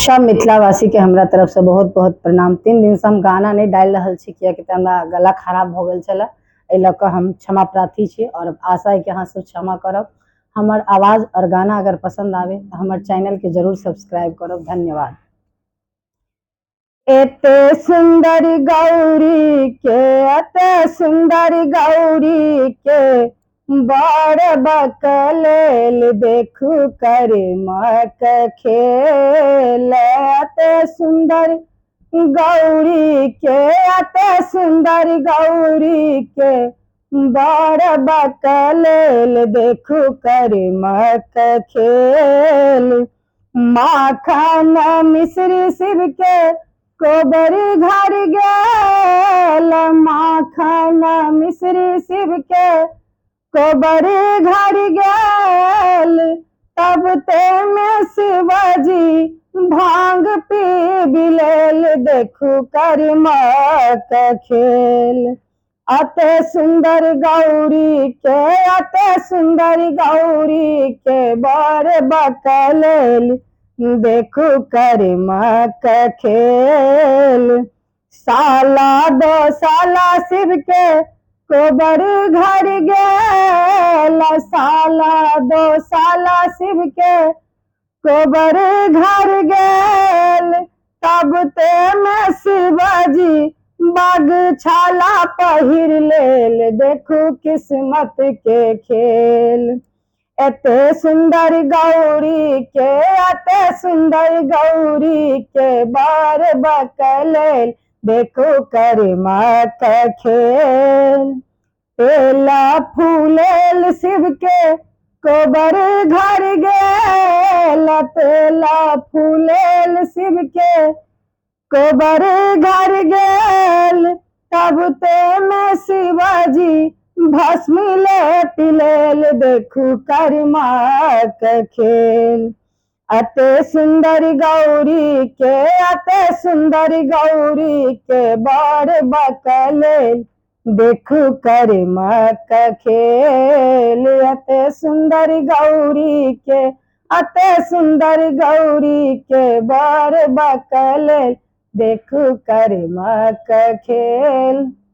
सब मिथिलावासी के हमरा तरफ से बहुत बहुत प्रणाम। 3 दिन से हम गाना नहीं डाल रहा छी कियाकि हमरा गला खराब हो गल छला, ए लक हम क्षमा प्रार्थी छी और आशा है कि अहाँ सब क्षमा करब। हमर आवाज और गाना अगर पसंद आवे तो हमर चैनल के जरूर सब्सक्राइब करब। धन्यवाद। एते सुंदर गौरी के, एते सुंदर गौरी के बड़ बकलेल देखू कर मक खेल। एते सुंदर गौरी के, एते सुंदर गौरी के बड़ बकलेल देखू कर मक खेल। माखन मिश्री शिव के कोबर घर गेल, माखन मिश्री शिव के कोबर घर गेल। तब ते में शिवजी भांग पी बिलेल देखू कर मक खेल। अते सुंदर गौरी के, अते सुंदर गौरी के बड़ बकलेल देखू कर मक खेल। साला दो साला शिव के कोबर घर गेल, साला दो साला शिव के कोबर घर गेल। तब ते में शिवजी बाग छाला पहिर लेल देखू किस्मत के खेल। एते सुंदर गौरी के, एते सुंदर गौरी के बड़ बकलेल देखू कर मक खेल। तेला फूलेल शिव के कोबर घर गेल, तेला फूलेल शिव के कोबर घर गेल। तब ते में शिवजी भस्मी लेत लेल देखू कर मक खेल। अते सुंदर गौरी के, अते सुंदर गौरी के बड़ बकलेल देखू कर मक खेल। अते सुंदर गौरी के, अते सुंदर गौरी के बड़ बकलेल देखू कर मक खेल।